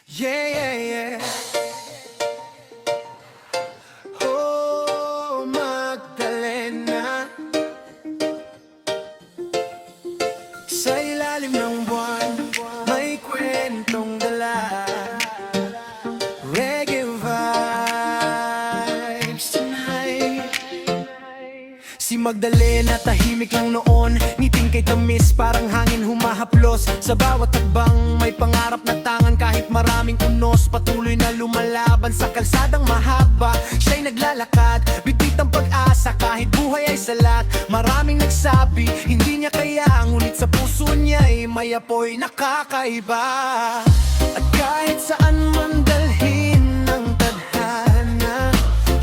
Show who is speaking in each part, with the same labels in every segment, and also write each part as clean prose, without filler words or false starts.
Speaker 1: Yeah, yeah, yeah. Oh, Magdalena, sa ilalim ng buwan, may kwentong dala. Reggae vibes tonight. Si Magdalena tahimik lang noon, ngiting kay tamis parang hangin humahaplos. Sa bawat takbang may pangarap na tangan, kahit maraming unos, patuloy na lumalaban sa kalsadang mahaba. Siya'y naglalakad, bitbit ang pag-asa kahit buhay ay salat. Maraming nagsabi, hindi niya kaya, ngunit sa puso niya'y may apoy nakakaiba. At kahit saan man dalhin ng tadhana,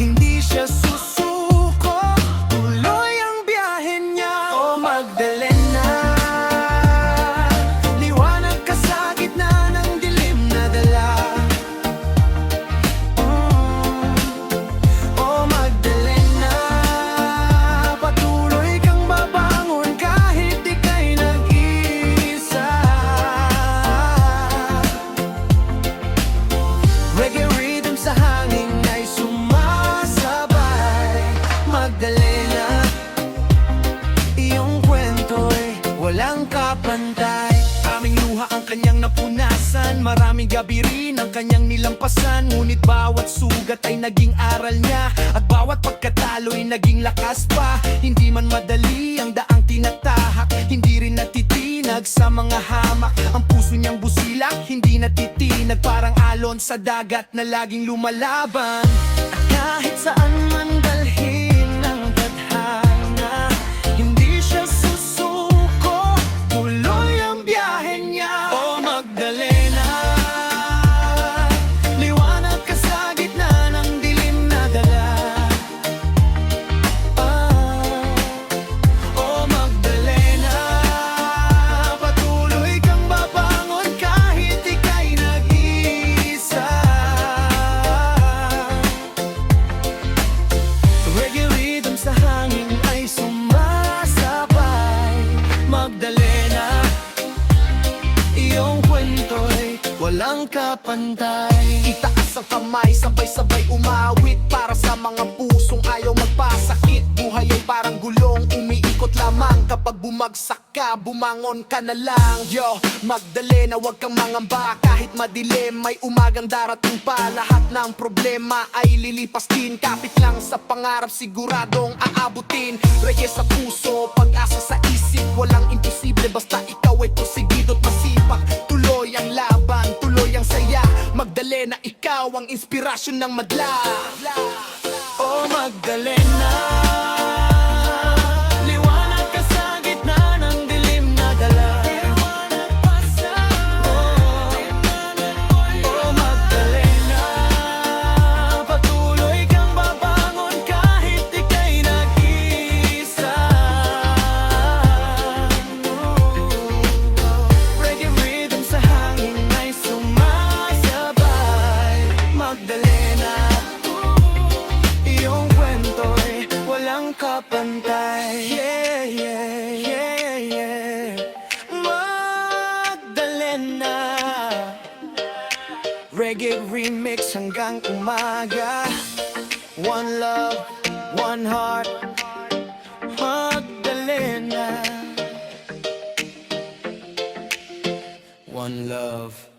Speaker 1: hindi siya susuko, tuloy ang biyahe niya. Oh Magdalena, liwanag ka sa gitna ng dilim na dala. Oh Magdalena, patuloy kang babangon kahit ika'y nag-iisa. Reggae rhythm sa hangin ay sumasabay. Magdalena, iyong kwento'y walang kapantay. Aming luha ang kanyang napunasan, maraming gabi rin ang kanyang nilampasan. Ngunit bawat sugat ay naging aral niya, at bawat pagkatalo'y naging lakas pa. Hindi man madali ang daang tinatahak, hindi rin natitinag sa mga hamak. Ang puso niyang busilak, hindi natitinag, parang alon sa dagat na laging lumalaban. At kahit saan man dalhin ng tadhana, hindi siya susuko, tuloy ang biyahe niya. Oh Magdalena, liwanag ka sa gitna ng dilim na dala. Oh Magdalena, patuloy kang babangon kahit ika'y nag-iisa. Reggae rhythm sa hangin ay sumasabay. Magdalena, iyong kwento'y walang kapantay. Itaas ang kamay, sabay-sabay umawit para sa mga pusong ayaw magpasakit. Buhay ay parang gulong, umiikot lamang. Kapag bumagsak ka, bumangon ka na lang. Yo, Magdalena, wag kang mangamba. Kahit madilim, may umagang darating pa. Lahat ng problema ay lilipas din. Kapit lang sa pangarap, siguradong aabutin. Reggae sa puso, pag-asa sa isip, walang imposible basta ikaw ay porsigido't masipag. Tuloy ang laban, tuloy ang saya. Magdalena, ikaw ang inspirasyon ng madla. Oh Magdalena, liwanag ka sa gitna ng dilim na dala. Oh Magdalena, patuloy kang babangon kahit ika'y nag-iisa. Reggae rhythm sa hangin ay sumasabay. Magdalena, iyong kwento'y walang kapantay. Yeah, yeah, yeah, yeah. Magdalena, reggae remix hanggang umaga. One love, one heart, Magdalena. One love.